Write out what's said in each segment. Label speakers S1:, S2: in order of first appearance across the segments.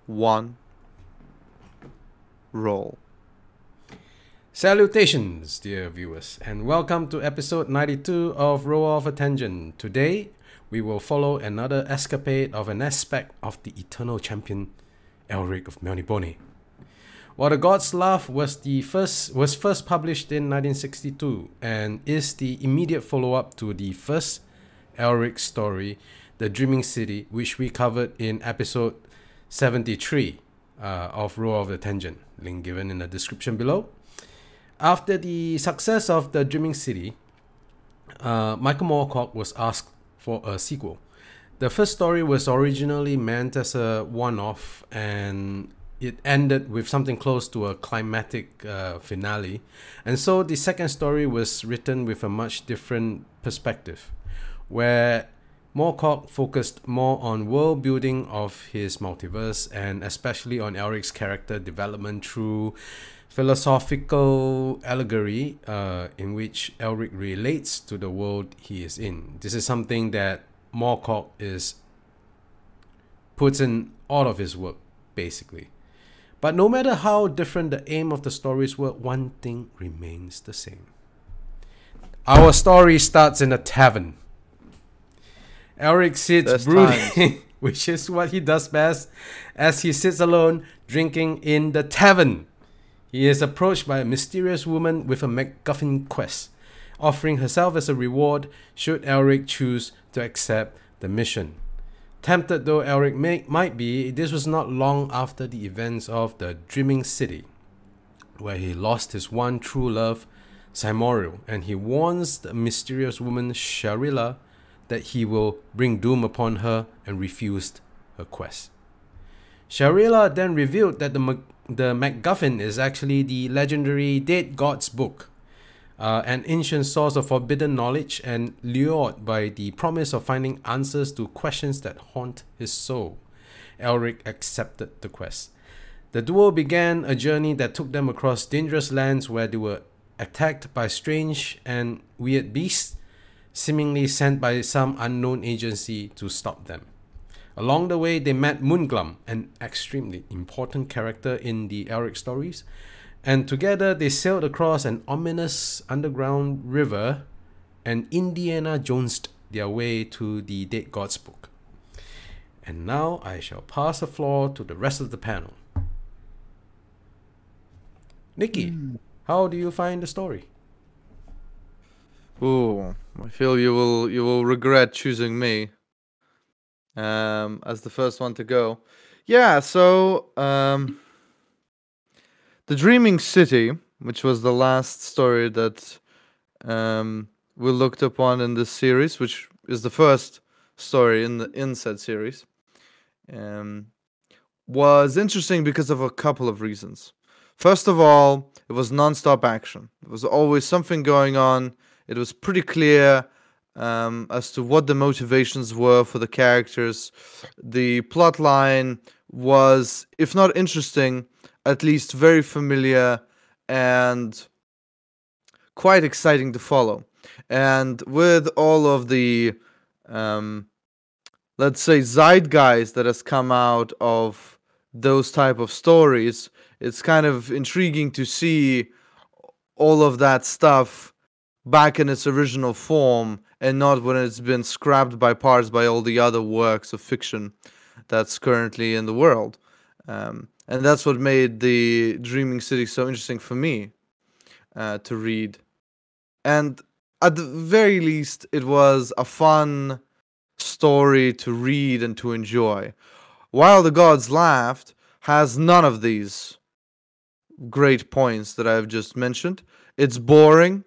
S1: 1, roll.
S2: Salutations, dear viewers, and welcome to episode 92 of Row of Attention. Today, we will follow another escapade of an aspect of the eternal champion, Elric of Melnibone. While the Gods Laugh was first published in 1962 and is the immediate follow-up to the first Elric story, The Dreaming City, which we covered in episode 73 of Row of Attention, link given in the description below. After the success of The Dreaming City, Michael Moorcock was asked for a sequel. The first story was originally meant as a one-off, and it ended with something close to a climatic finale. And so the second story was written with a much different perspective, where Moorcock focused more on world building of his multiverse, and especially on Elric's character development through philosophical allegory in which Elric relates to the world he is in. This is something that Moorcock puts in all of his work, basically. But no matter how different the aim of the stories were, one thing remains the same. Our story starts in a tavern. Elric sits brooding, which is what he does best, as he sits alone drinking in the tavern. He is approached by a mysterious woman with a MacGuffin quest, offering herself as a reward should Elric choose to accept the mission. Tempted though Elric might be, this was not long after the events of the Dreaming City, where he lost his one true love, Simoriel, and he warns the mysterious woman Sharilla that he will bring doom upon her and refused her quest. Sharilla then revealed that the MacGuffin is actually the legendary Dead Gods book, an ancient source of forbidden knowledge, and lured by the promise of finding answers to questions that haunt his soul, Elric accepted the quest. The duo began a journey that took them across dangerous lands where they were attacked by strange and weird beasts, seemingly sent by some unknown agency to stop them. Along the way, they met Moonglum, an extremely important character in the Elric stories, and together they sailed across an ominous underground river and Indiana Jonesed their way to the Dead Gods book. And now I shall pass the floor to the rest of the panel. Nikki, how do you find the story?
S1: Ooh, I feel you will regret choosing me as the first one to go. Yeah, so The Dreaming City, which was the last story that we looked upon in this series, which is the first story in said series, was interesting because of a couple of reasons. First of all, it was non-stop action. There was always something going on. It was pretty clear as to what the motivations were for the characters. The plot line was, if not interesting, at least very familiar and quite exciting to follow. And with all of the, let's say, zeitgeist that has come out of those type of stories, it's kind of intriguing to see all of that stuff back in its original form and not when it's been scrapped by parts by all the other works of fiction that's currently in the world. And that's what made The Dreaming City so interesting for me to read. And at the very least, it was a fun story to read and to enjoy. While The Gods Laughed has none of these great points that I've just mentioned. It's boring.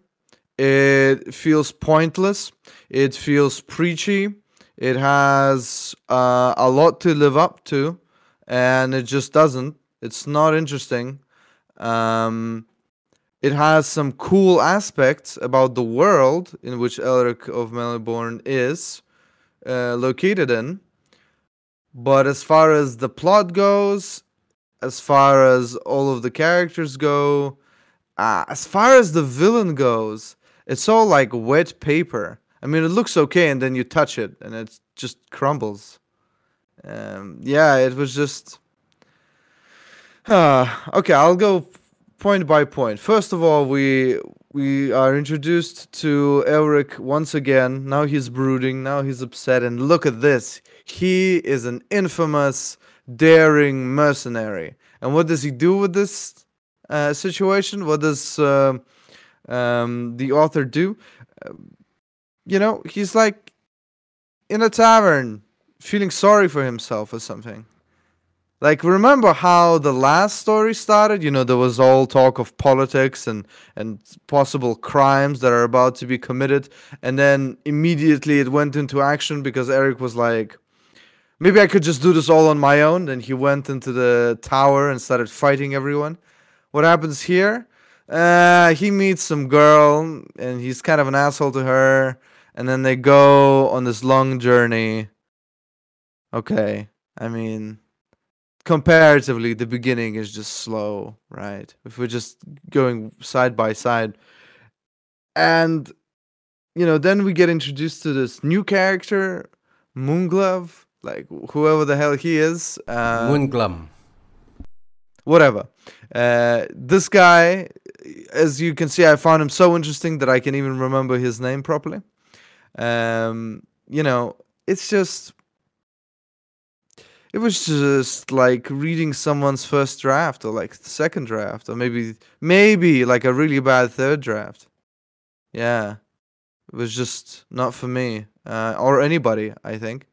S1: It feels pointless. It feels preachy. It has a lot to live up to, and it just doesn't. It's not interesting. It has some cool aspects about the world in which Elric of Melnibone is located in. But as far as the plot goes, as far as all of the characters go, as far as the villain goes, it's all like wet paper. I mean, it looks okay, and then you touch it, and it just crumbles. Yeah, it was just Okay, I'll go point by point. First of all, we are introduced to Elric once again. Now he's brooding. Now he's upset. And look at this. He is an infamous, daring mercenary. And what does he do with this situation? What does the author do? He's like in a tavern, feeling sorry for himself or something. Like, remember how the last story started? There was all talk of politics and possible crimes that are about to be committed. And then immediately it went into action because Eric was like, maybe I could just do this all on my own. Then he went into the tower and started fighting everyone. What happens here? He meets some girl and he's kind of an asshole to her. And then they go on this long journey. Okay, I mean, comparatively, the beginning is just slow, right? If we're just going side by side. And, then we get introduced to this new character, Moonglove, like whoever the hell he is.
S2: Moonglum.
S1: Whatever. This guy, as you can see, I found him so interesting that I can even remember his name properly. It's just... It was just like reading someone's first draft or like second draft or maybe like a really bad third draft. Yeah. It was just not for me or anybody, I think.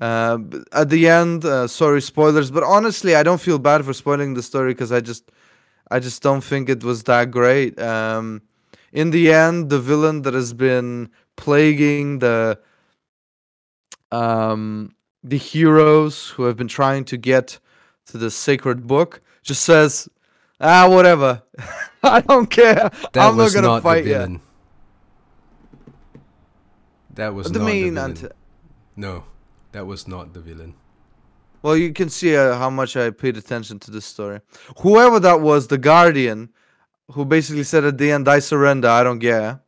S1: At the end, sorry, spoilers, but honestly, I don't feel bad for spoiling the story because I just don't think it was that great. In the end, the villain that has been plaguing the heroes who have been trying to get to the sacred book just says, whatever. I don't care. I'm not gonna fight you.
S2: That was not the villain. No, that was not the villain.
S1: Well, you can see how much I paid attention to this story. Whoever that was, the Guardian, who basically said at the end, I surrender, I don't care,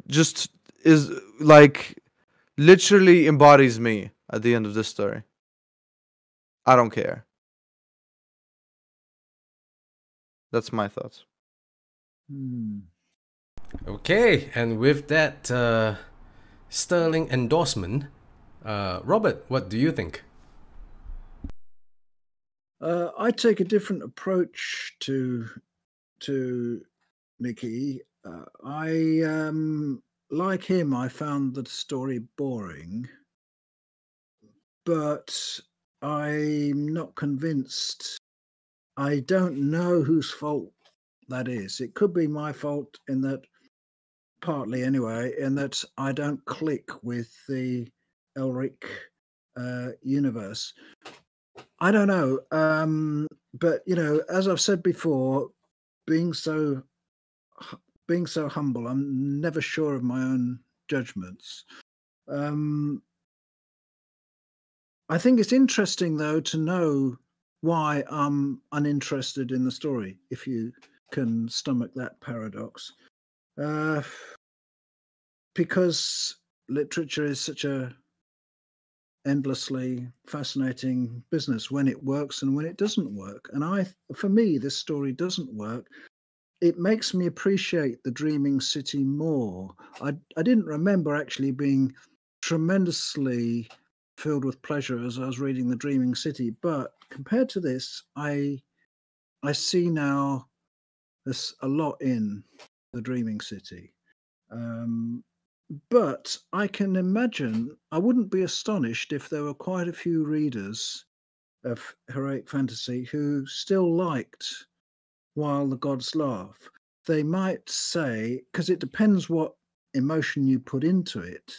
S1: just is like... literally embodies me at the end of this story. I don't care. That's my thoughts.
S2: Okay, and with that sterling endorsement, Robert, what do you think?
S3: I take a different approach to Nicky. Like him, I found the story boring, but I'm not convinced. I don't know whose fault that is. It could be my fault in that, partly anyway, in that I don't click with the Elric universe. I don't know. But, as I've said before, being so humble, I'm never sure of my own judgments. I think it's interesting, though, to know why I'm uninterested in the story, if you can stomach that paradox. Because literature is such a endlessly fascinating business when it works and when it doesn't work. And for me, this story doesn't work. It makes me appreciate the Dreaming City more. I didn't remember actually being tremendously filled with pleasure as I was reading The Dreaming City, but compared to this, I see now there's a lot in The Dreaming City. But I can imagine, I wouldn't be astonished if there were quite a few readers of heroic fantasy who still liked While the Gods Laugh. They might say, because it depends what emotion you put into it,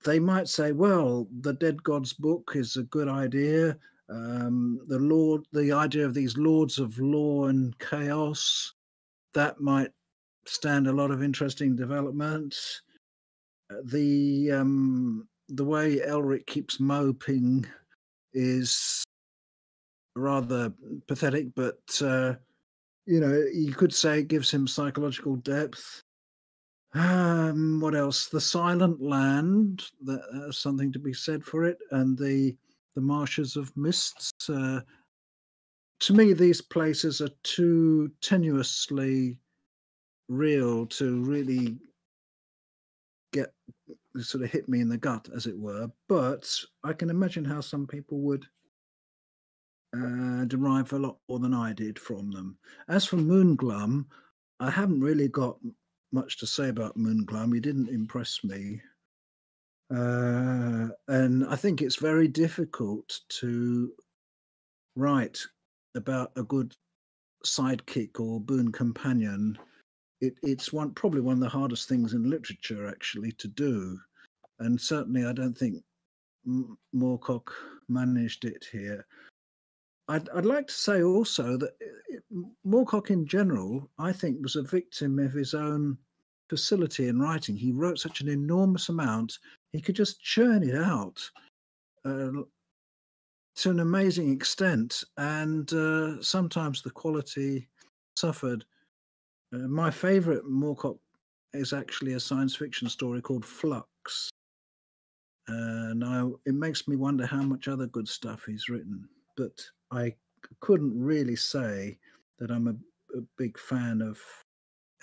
S3: they might say, well, the Dead Gods book is a good idea. The idea of these lords of law and chaos, that might stand a lot of interesting developments. The way Elric keeps moping is rather pathetic, but you could say it gives him psychological depth. What else? The Silent Land, there's something to be said for it, and the the Marshes of Mists. To me, these places are too tenuously real to really get sort of hit me in the gut, as it were. But I can imagine how some people would derive a lot more than I did from them. As for Moonglum, I haven't really got much to say about Moonglum. He didn't impress me. And I think it's very difficult to write about a good sidekick or boon companion. It's probably one of the hardest things in literature actually to do, and certainly I don't think Moorcock managed it here. I'd like to say also that Moorcock in general, I think, was a victim of his own facility in writing. He wrote such an enormous amount, he could just churn it out to an amazing extent, and sometimes the quality suffered. My favourite Moorcock is actually a science fiction story called Flux. Now, it makes me wonder how much other good stuff he's written, but I couldn't really say that I'm a big fan of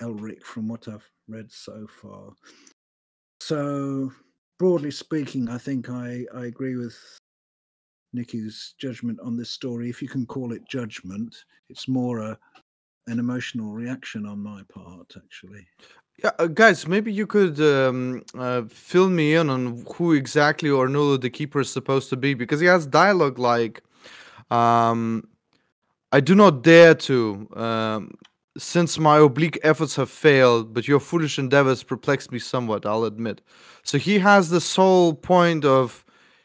S3: Elric from what I've read so far. So, broadly speaking, I think I agree with Nicky's judgment on this story. If you can call it judgment, it's more an emotional reaction on my part, actually.
S1: Yeah, guys, maybe you could fill me in on who exactly Ornullo the Keeper is supposed to be, because he has dialogue like, I do not dare to, since my oblique efforts have failed, but your foolish endeavors perplex me somewhat, I'll admit. So he has this whole point of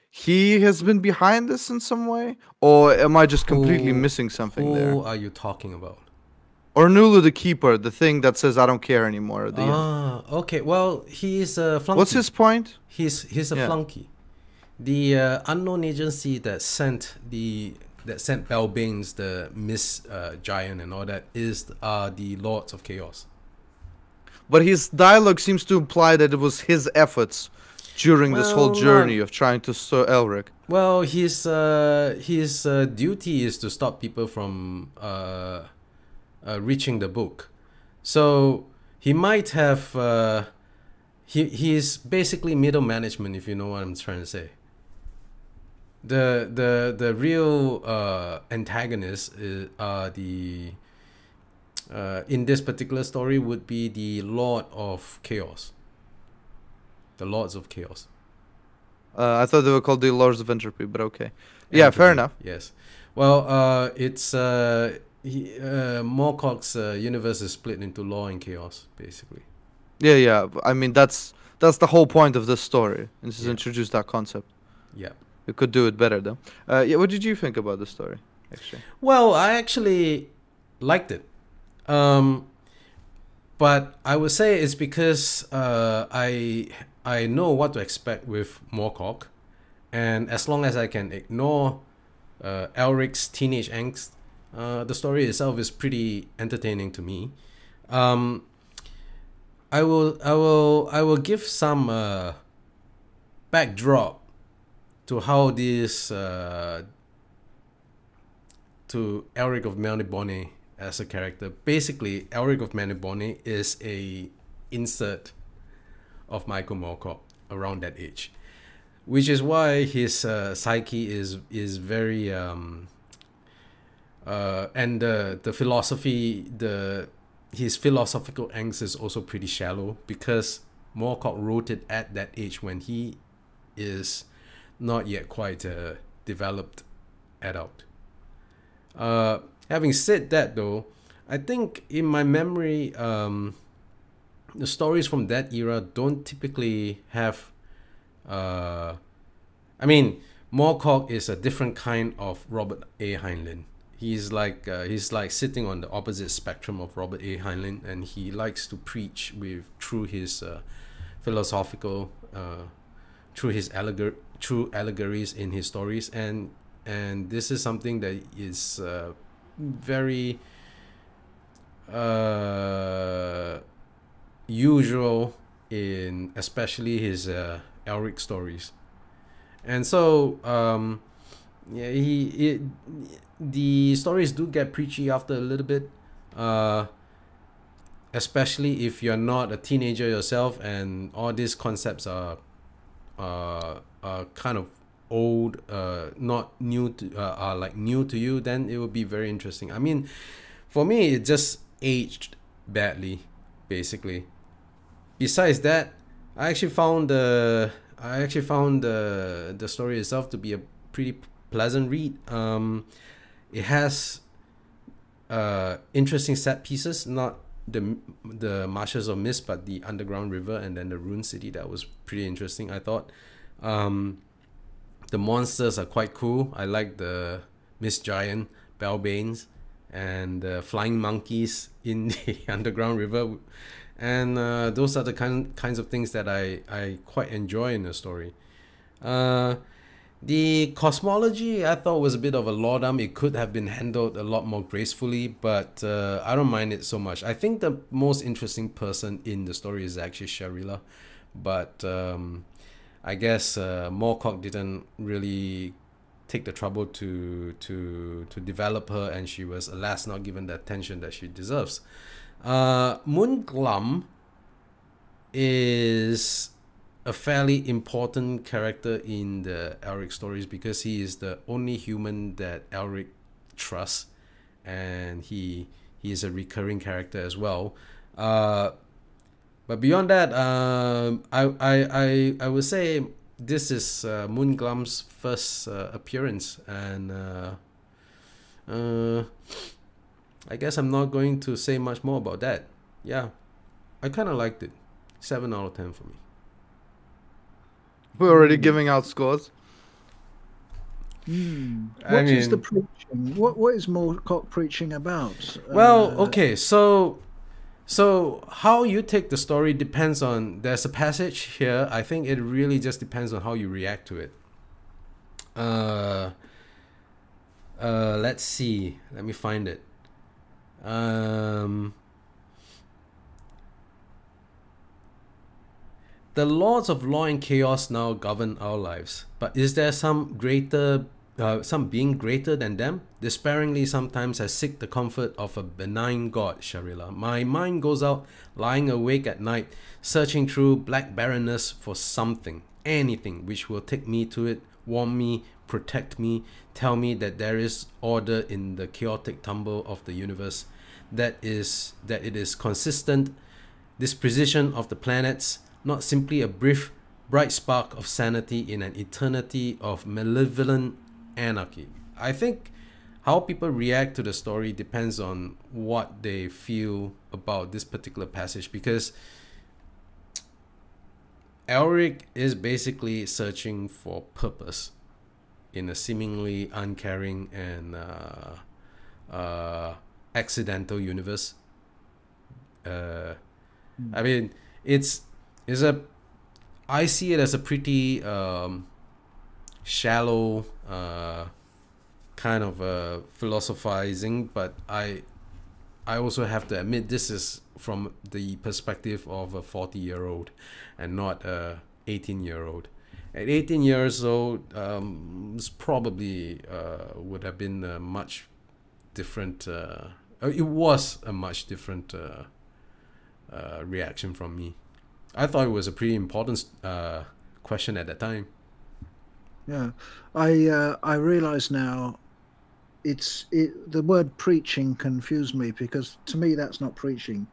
S1: he has been behind this in some way, or am I just completely missing something there?
S2: Who are you talking about?
S1: Ornullo the Keeper, the thing that says I don't care anymore at the end.
S2: Okay. Well, he's a flunky.
S1: What's his point?
S2: He's a flunky. The unknown agency that sent Belbanes, the Miss Giant, and all that is the Lords of Chaos.
S1: But his dialogue seems to imply that it was his efforts during this whole journey of trying to stir Elric.
S2: Well, his duty is to stop people from reaching the book. So he might have he's basically middle management, if you know what I'm trying to say. The real antagonist is in this particular story would be the Lord of Chaos. The Lords of Chaos.
S1: I thought they were called the Lords of Entropy, but okay. Yeah, fair enough.
S2: Yes. Well, it's Moorcock's universe is split into law and chaos, basically.
S1: Yeah. I mean, that's the whole point of this story. And just introduce that concept.
S2: Yeah.
S1: You could do it better, though. Yeah. What did you think about the story, actually?
S2: Well, I actually liked it. But I would say it's because I know what to expect with Moorcock, and as long as I can ignore Elric's teenage angst, the story itself is pretty entertaining to me. I will give some backdrop to how this to Elric of Melnibone as a character. Basically, Elric of Melnibone is a insert of Michael Moorcock around that age, which is why his psyche is very and the philosophy, his philosophical angst is also pretty shallow, because Moorcock wrote it at that age when he is not yet quite a developed adult. Having said that, though, I think in my memory, the stories from that era don't typically have I mean, Moorcock is a different kind of Robert A. Heinlein. He's like sitting on the opposite spectrum of Robert A. Heinlein, and he likes to preach through his philosophical through his allegories in his stories, and this is something that is very usual in especially his Elric stories. And so yeah, the stories do get preachy after a little bit, especially if you're not a teenager yourself, and all these concepts are kind of old, not new to, are like new to you. Then it would be very interesting. I mean, for me, it just aged badly, basically. Besides that, I actually found the story itself to be a pretty pleasant read. It has interesting set pieces, not the marshes of mist, but the underground river and then the rune city. That was pretty interesting, I thought. The monsters are quite cool. I like the mist giant, Bellbanes, and flying monkeys in the underground river, and those are the kinds of things that I quite enjoy in a story. The cosmology I thought was a bit of a lordum. It could have been handled a lot more gracefully, but I don't mind it so much. I think the most interesting person in the story is actually Sharila, but I guess Moorcock didn't really take the trouble to develop her, and she was, alas, not given the attention that she deserves. Moonglum is a fairly important character in the Elric stories because he is the only human that Elric trusts, and he is a recurring character as well. But beyond that, I would say this is Moonglum's first appearance, and I guess I'm not going to say much more about that. Yeah, I kind of liked it. 7 out of 10 for me.
S1: We're already giving out scores.
S3: What is the preaching? What is Moorcock preaching about?
S2: Well, okay, so how you take the story depends on, there's a passage here. I think it really just depends on how you react to it. Let's see. Let me find it. The lords of law and chaos now govern our lives, but is there some being greater than them? Despairingly, sometimes I seek the comfort of a benign god, Sharila. My mind goes out, lying awake at night, searching through black barrenness for something, anything which will take me to it, warm me, protect me, tell me that there is order in the chaotic tumble of the universe, that it is consistent, this precision of the planets, not simply a brief, bright spark of sanity in an eternity of malevolent anarchy. I think how people react to the story depends on what they feel about this particular passage, because Elric is basically searching for purpose in a seemingly uncaring and accidental universe. I mean, I see it as a pretty shallow kind of philosophizing, but I also have to admit this is from the perspective of a 40-year-old and not a 18-year-old. At 18 years old, it's probably would have been a much different. It was a much different reaction from me. I thought it was a pretty important question at that time.
S3: Yeah, I realize now. The word preaching confused me, because to me that's not preaching.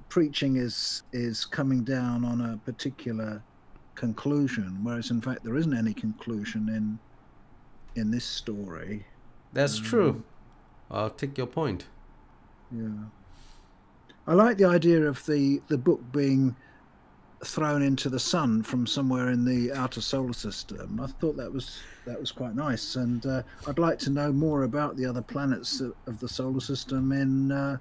S3: Preaching is coming down on a particular conclusion, whereas in fact there isn't any conclusion in this story.
S2: That's true. I'll take your point.
S3: Yeah, I like the idea of the book being thrown into the sun from somewhere in the outer solar system. I thought that was quite nice, and I'd like to know more about the other planets of the solar system in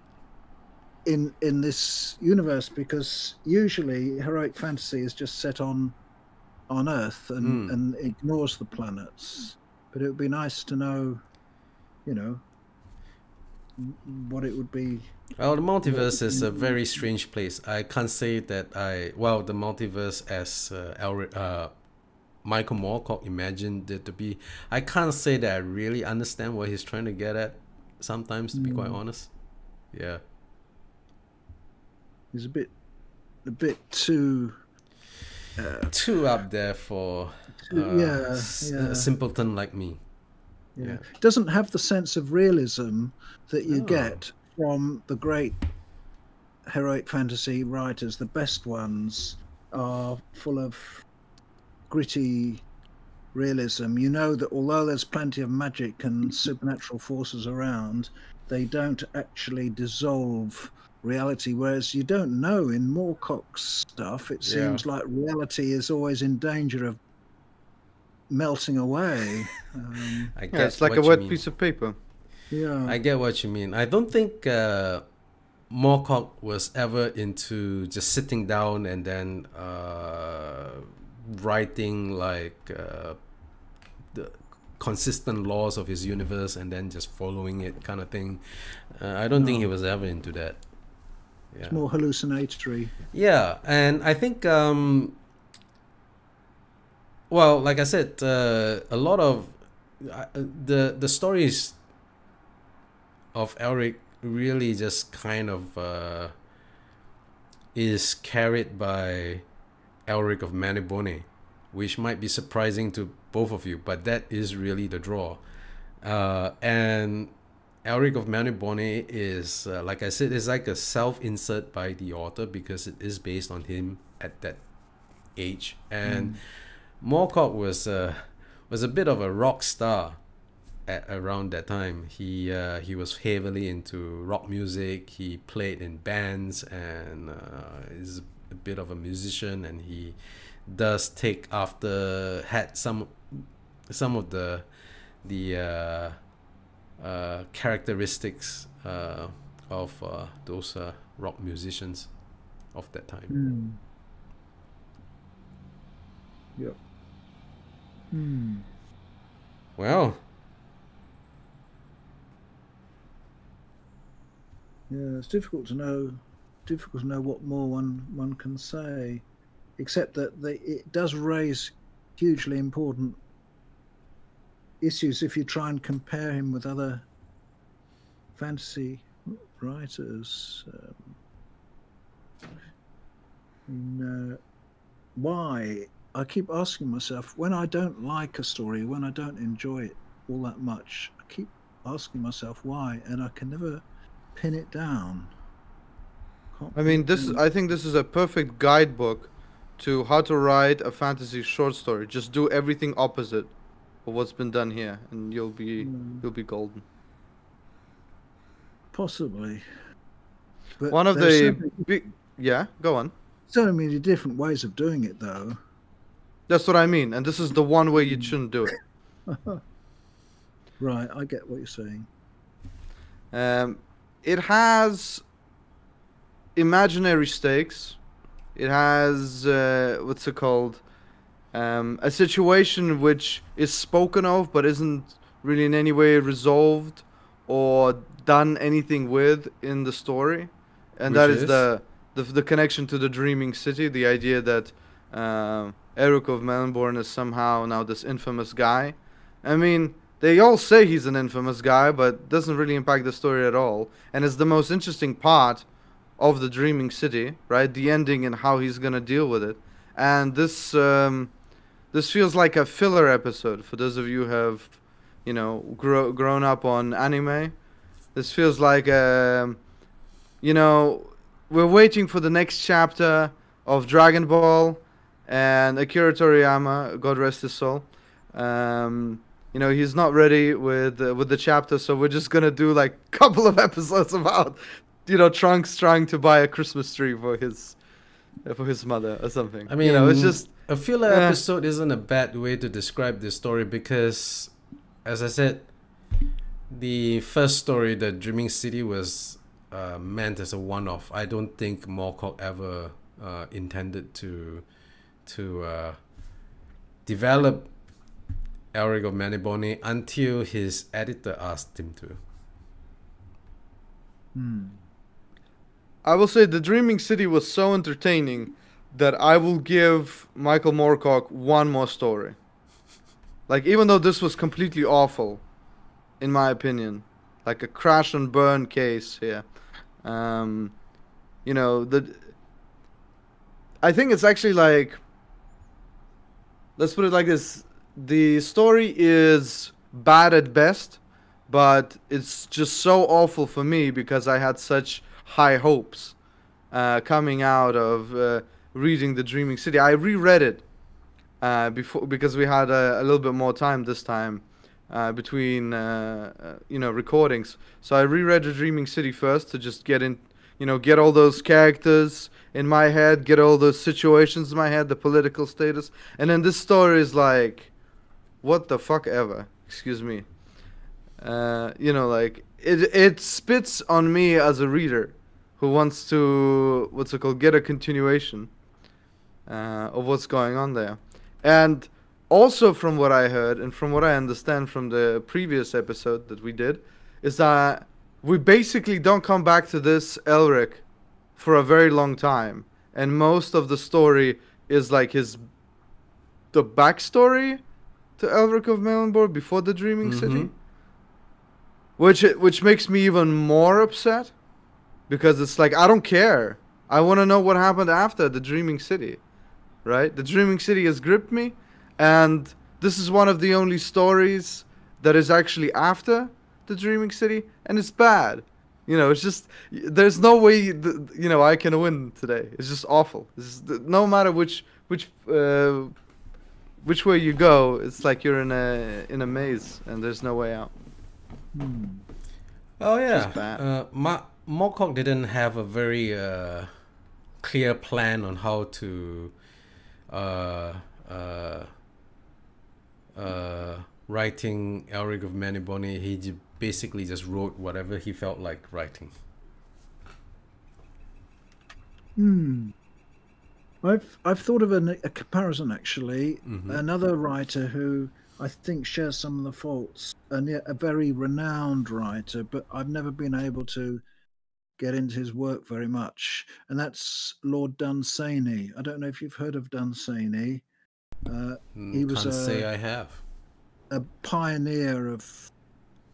S3: this universe, because usually heroic fantasy is just set on Earth and ignores the planets. But it would be nice to know, what it would be.
S2: Well, the multiverse is a very strange place. I can't say that the multiverse as Michael Moorcock imagined it to be. I can't say that I really understand what he's trying to get at sometimes, to be quite honest. Yeah.
S3: He's a bit too
S2: too up there for
S3: yeah.
S2: a simpleton like me.
S3: Yeah. Doesn't have the sense of realism that you get from the great heroic fantasy writers. The best ones are full of gritty realism. You know that although there's plenty of magic and supernatural forces around, they don't actually dissolve reality, whereas you don't know in Moorcock's stuff, it seems like reality is always in danger of melting away.
S1: I guess it's like a wet piece of paper.
S3: Yeah,
S2: I get what you mean. I don't think Moorcock was ever into just sitting down and then writing like the consistent laws of his universe and then just following it kind of thing. I don't think he was ever into that.
S3: It's more hallucinatory.
S2: Yeah, and I think well, like I said, a lot of the stories of Elric really just kind of is carried by Elric of Melnibone, which might be surprising to both of you, but that is really the draw. And Elric of Melnibone is, like I said, is like a self-insert by the author because it is based on him at that age. And Moorcock was a bit of a rock star at around that time. He was heavily into rock music. He played in bands and is a bit of a musician. And he does take after had some of the characteristics of those rock musicians of that time.
S3: Yep.
S2: Well,
S3: yeah, it's difficult to know what more one can say, except that it does raise hugely important issues if you try and compare him with other fantasy writers. Why? I keep asking myself, when I don't like a story, when I don't enjoy it all that much, I keep asking myself why, and I can never pin it down.
S1: I mean, I think this is a perfect guidebook to how to write a fantasy short story. Just do everything opposite of what's been done here, and you'll be golden.
S3: Possibly. But
S1: one of the big, go on.
S3: So many different ways of doing it, though.
S1: That's what I mean, and this is the one way you shouldn't do it.
S3: Right, I get what you're saying.
S1: It has imaginary stakes. It has what's it called? A situation which is spoken of but isn't really in any way resolved or done anything with in the story, and that is the connection to the dreaming city. The idea that Elric of Melnibone is somehow now this infamous guy. I mean, they all say he's an infamous guy, but doesn't really impact the story at all. And it's the most interesting part of the dreaming city, right? The ending and how he's gonna deal with it. And this feels like a filler episode for those of you who have, grown up on anime. This feels like we're waiting for the next chapter of Dragon Ball, and Akira Toriyama, God rest his soul, he's not ready with the chapter, so we're just gonna do like a couple of episodes about, Trunks trying to buy a Christmas tree for his mother or something.
S2: I mean,
S1: it's just
S2: a filler episode isn't a bad way to describe this story because, as I said, the first story, the Dreaming City, was meant as a one-off. I don't think Moorcock ever intended to develop Elric of Melnibone until his editor asked him to.
S1: I will say the Dreaming City was so entertaining that I will give Michael Moorcock one more story. Like, even though this was completely awful, in my opinion, like a crash and burn case here. You know, I think it's actually like, let's put it like this: the story is bad at best, but it's just so awful for me because I had such high hopes coming out of reading The Dreaming City. I reread it before because we had a little bit more time this time between recordings. So I reread The Dreaming City first to just get in, get all those characters in my head, get all those situations in my head, the political status, and then this story is like, what the fuck ever? Excuse me. Like it spits on me as a reader who wants to get a continuation of what's going on there. And also from what I heard and from what I understand from the previous episode that we did, is that we basically don't come back to this Elric for a very long time. And most of the story is like the backstory to Elric of Melnibone before the Dreaming City. Which makes me even more upset. Because it's like, I don't care. I want to know what happened after the Dreaming City. Right? The Dreaming City has gripped me. And this is one of the only stories that is actually after the Dreaming City. And it's bad. It's just, there's no way, I can win today. It's just awful. It's just, no matter which way you go, it's like you're in a maze and there's no way out.
S2: Oh yeah, Moorcock didn't have a very clear plan on how to writing Elric of Melnibone. He basically just wrote whatever he felt like writing.
S3: I've thought of a comparison actually. Another writer who I think shares some of the faults, and yet a very renowned writer, but I've never been able to get into his work very much, and that's Lord Dunsany. I don't know if you've heard of Dunsany. He was
S2: Can't say I have.
S3: A pioneer of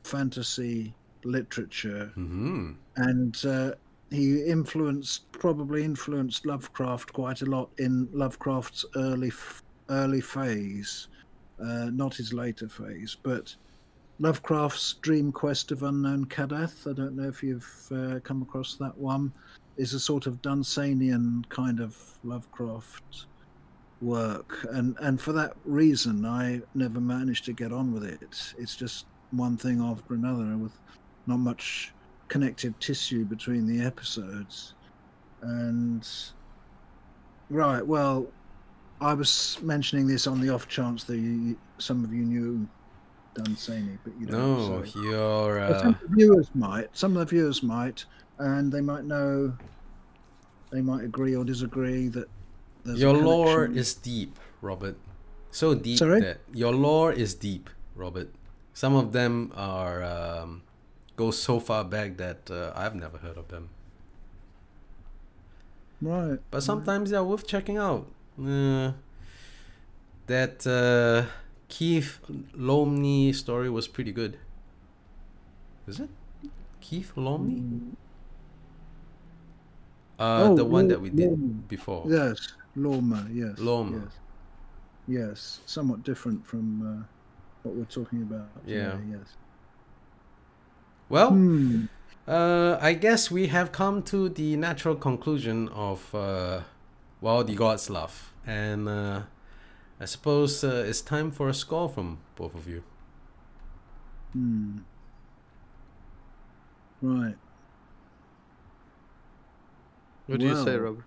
S3: fantasy literature, and he probably influenced Lovecraft quite a lot in Lovecraft's early phase. Not his later phase, but Lovecraft's Dream Quest of Unknown Kadath, I don't know if you've come across that one, is a sort of Dunsanian kind of Lovecraft work. And for that reason, I never managed to get on with it. It's just one thing after another with not much connective tissue between the episodes. And, right, well, I was mentioning this on the off chance that some of you knew Dunsany, but you don't.
S2: No,
S3: so.
S2: you're.
S3: Some of the viewers might. Some of the viewers might, and they might know. They might agree or disagree that there's
S2: your
S3: a
S2: lore
S3: connection.
S2: is deep, Robert. So deep
S3: Sorry?
S2: that your lore is deep, Robert. Some of them are go so far back that I've never heard of them.
S3: Right.
S2: But sometimes they're worth checking out. That Keith Lomney story was pretty good. Is it Keith Lomney? The one that we did before.
S3: Yes, Lorma. Yes.
S2: Lorma.
S3: Yes. Somewhat different from what we're talking about.
S2: Yeah.
S3: Today, yes.
S2: Well, I guess we have come to the natural conclusion of the gods laugh, and I suppose it's time for a score from both of you.
S3: Right.
S1: What do you say, Robert?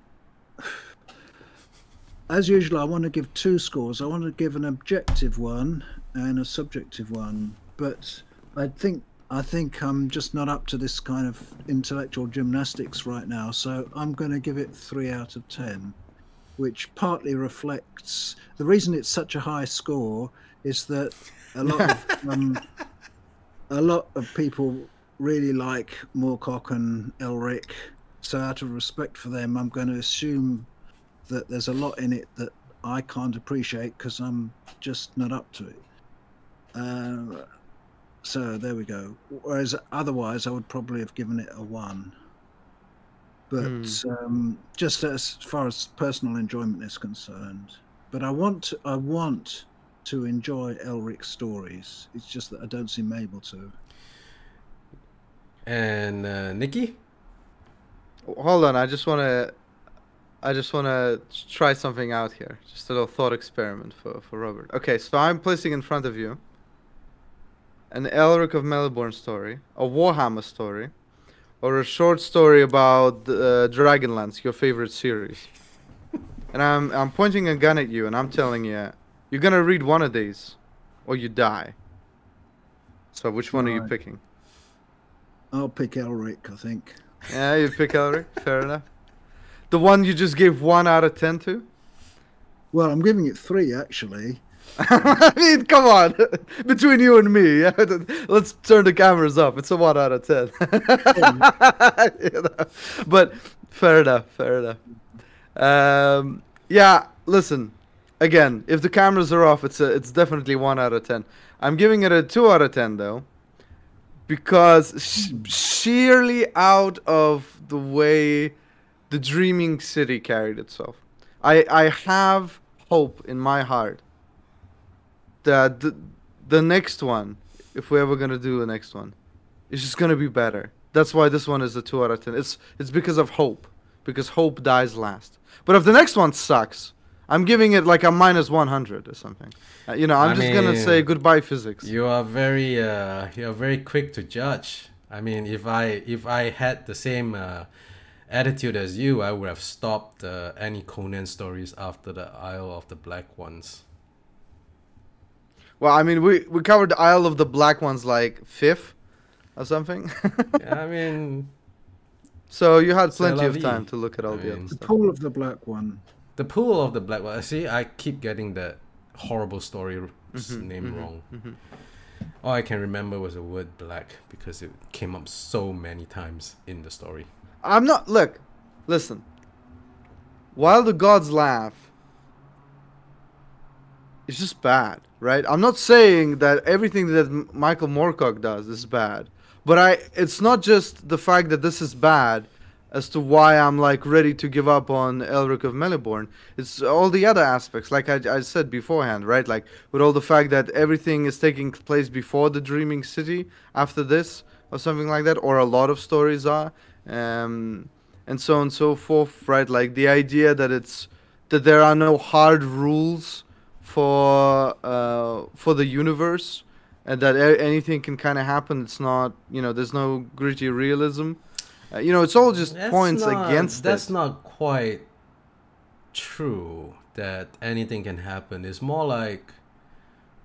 S3: As usual, I want to give two scores. I want to give an objective one and a subjective one, but I think I'm just not up to this kind of intellectual gymnastics right now, so I'm going to give it 3 out of 10, which partly reflects the reason it's such a high score is that a lot of people really like Moorcock and Elric, so out of respect for them, I'm going to assume that there's a lot in it that I can't appreciate because I'm just not up to it. So there we go. Whereas otherwise, I would probably have given it a 1. But just as far as personal enjoyment is concerned, but I want to enjoy Elric's stories. It's just that I don't seem able to.
S2: And Nikki?
S1: Hold on, I just wanna try something out here. Just a little thought experiment for Robert. Okay, so I'm placing in front of you an Elric of Melnibone story, a Warhammer story, or a short story about Dragonlance, your favorite series. And I'm pointing a gun at you, and I'm telling you, you're gonna read one of these, or you die. So which one are you picking?
S3: I'll pick Elric, I think.
S1: Yeah, you pick Elric. Fair enough. The one you just gave 1 out of 10 to?
S3: Well, I'm giving it 3, actually.
S1: I mean, come on. Between you and me, yeah? Let's turn the cameras up. It's a 1 out of 10. You know? But fair enough, fair enough. Yeah, listen. Again, if the cameras are off, it's definitely 1 out of 10. I'm giving it a 2 out of 10, though. Because sheerly out of the way the Dreaming City carried itself. I have hope in my heart that the next one, if we're ever gonna do the next one, is just gonna be better. That's why this one is a 2 out of 10. It's because of hope. Because hope dies last. But if the next one sucks, I'm giving it like a -100 or something. You know, I'm just gonna say goodbye physics.
S2: You are very quick to judge. I mean, if I had the same attitude as you, I would have stopped any Conan stories after the Isle of the Black Ones.
S1: Well, I mean, we covered the Isle of the Black Ones like 5th or something.
S2: Yeah, I mean,
S1: so you had plenty of time to look at all the other stuff.
S3: The Pool of the Black One.
S2: The Pool of the Black One. See, I keep getting that horrible story name wrong. All I can remember was the word black because it came up so many times in the story.
S1: I'm not... Look, listen. While the Gods Laugh, it's just bad, right? I'm not saying that everything that Michael Moorcock does is bad. But it's not just the fact that this is bad as to why I'm like ready to give up on Elric of Melnibone. It's all the other aspects, like I said beforehand, right? Like with all the fact that everything is taking place before the Dreaming City after this, or something like that, or a lot of stories are, and so on and so forth, right? Like the idea that there are no hard rules for the universe, and that anything can kind of happen. It's not, you know, there's no gritty realism. You know, it's all just points against it.
S2: That's not quite true that anything can happen. It's more like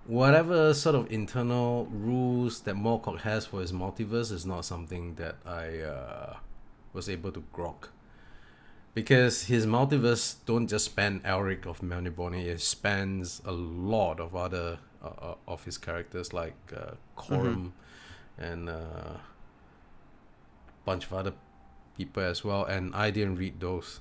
S2: whatever sort of internal rules that Moorcock has for his multiverse is not something that I was able to grok. Because his multiverse don't just span Elric of Melnibone, it spans a lot of other of his characters like Corum and bunch of other people as well, and I didn't read those.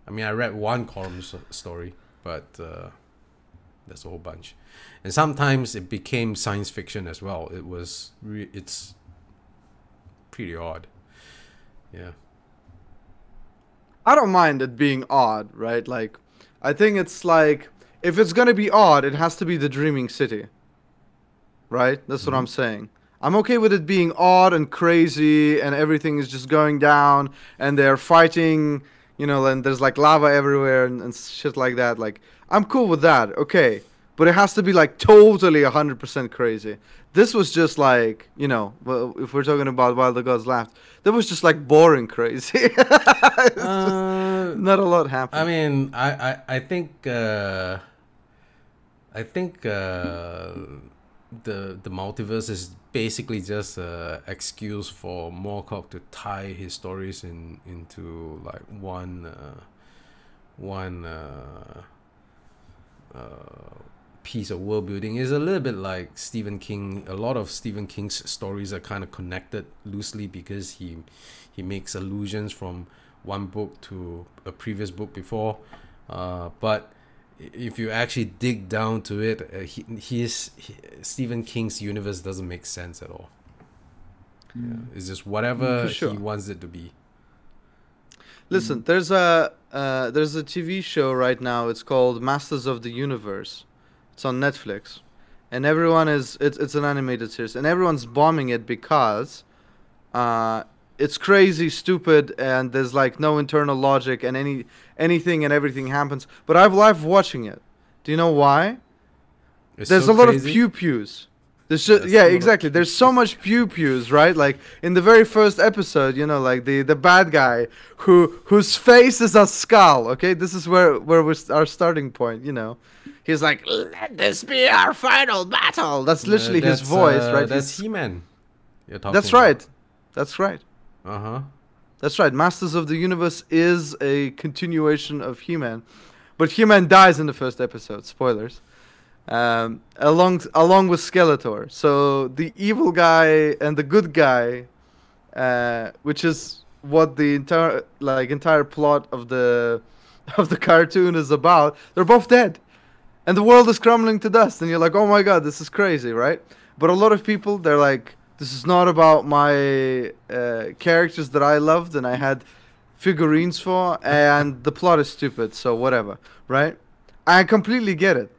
S2: I mean, I read one Corum story, but there's a whole bunch, and sometimes it became science fiction as well. It's pretty odd. Yeah,
S1: I don't mind it being odd, right? Like, I think it's like, if it's gonna be odd, it has to be the Dreaming City, right? That's what I'm saying. I'm okay with it being odd and crazy and everything is just going down and they're fighting, you know, and there's like lava everywhere and shit like that. Like, I'm cool with that, okay. But it has to be like totally 100% crazy. This was just like, you know, well, if we're talking about While the Gods Laughed, that was just like boring crazy. Not a lot happened.
S2: I mean, I think the multiverse is basically just an excuse for Moorcock to tie his stories into like one piece of world building. Is a little bit like Stephen King. A lot of Stephen King's stories are kind of connected loosely because he makes allusions from one book to a previous book before, But if you actually dig down to it, Stephen King's universe doesn't make sense at all. Yeah, it's just whatever
S1: For sure.
S2: he wants it to be.
S1: Listen, there's a TV show right now. It's called Masters of the Universe. It's on Netflix, and everyone is it's an animated series, and everyone's bombing it because it's crazy, stupid, and there's like no internal logic, and anything and everything happens. But I've loved watching it. Do you know why?
S2: It's
S1: There's
S2: so
S1: a lot of
S2: crazy.
S1: pew-pews. There's just,
S2: There's
S1: yeah,
S2: a lot of
S1: exactly. There's so much pew-pews, right? Like in the very first episode, you know, like the bad guy whose face is a skull. Okay, this is where we're our starting point. You know, he's like, "Let this be our final battle." That's literally his voice, right?
S2: That's He-Man. You're talking.
S1: That's right. That's right.
S2: Uh-huh.
S1: That's right. Masters of the Universe is a continuation of He-Man, but He-Man dies in the first episode. Spoilers. Along with Skeletor. So the evil guy and the good guy, which is what the entire plot of the cartoon is about, they're both dead, and the world is crumbling to dust. And you're like, oh my god, this is crazy, right? But a lot of people, they're like, this is not about my characters that I loved and I had figurines for, and the plot is stupid, so whatever, right? I completely get it.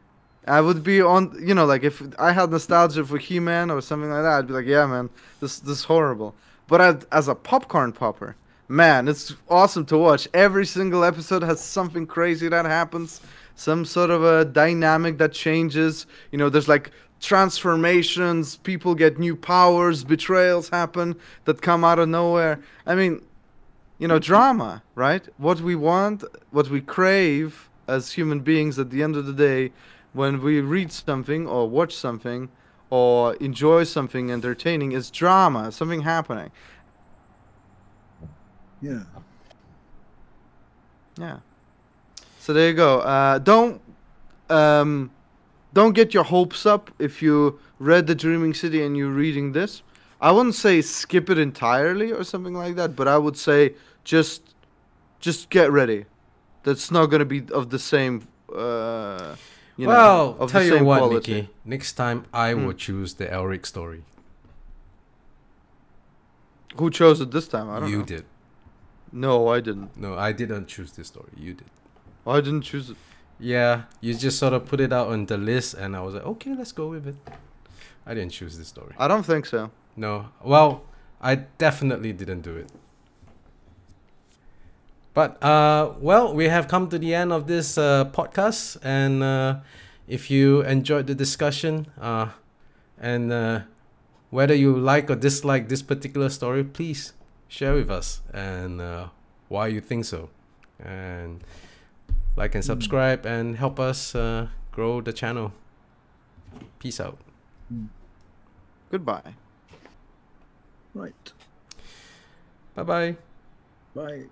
S1: I would be on, you know, like if I had nostalgia for He-Man or something like that, I'd be like, yeah, man, this is horrible. But as a popcorn popper, man, it's awesome to watch. Every single episode has something crazy that happens, some sort of a dynamic that changes. You know, there's like transformations, people get new powers, betrayals happen that come out of nowhere. I mean, you know, drama, right? What we want, what we crave as human beings at the end of the day, when we read something or watch something or enjoy something entertaining, is drama, something happening.
S3: Yeah.
S1: Yeah. So there you go. Don't get your hopes up if you read The Dreaming City and you're reading this. I wouldn't say skip it entirely or something like that, but I would say just get ready. That's not going to be of the same
S2: Well,
S1: of
S2: tell
S1: the
S2: you
S1: same
S2: what,
S1: quality.
S2: Nikki. Next time I will choose the Elric story.
S1: Who chose it this time? I don't know.
S2: You did.
S1: No, I didn't.
S2: No, I didn't choose this story. You did.
S1: I didn't choose it.
S2: Yeah, you just sort of put it out on the list, and I was like, okay, let's go with it. I didn't choose this story.
S1: I don't think so.
S2: No. Well, I definitely didn't do it. But, well, we have come to the end of this podcast. And if you enjoyed the discussion, and whether you like or dislike this particular story, please share with us and why you think so. And like and subscribe and help us grow the channel. Peace out.
S1: Goodbye.
S3: Right.
S2: Bye-bye.
S3: Bye.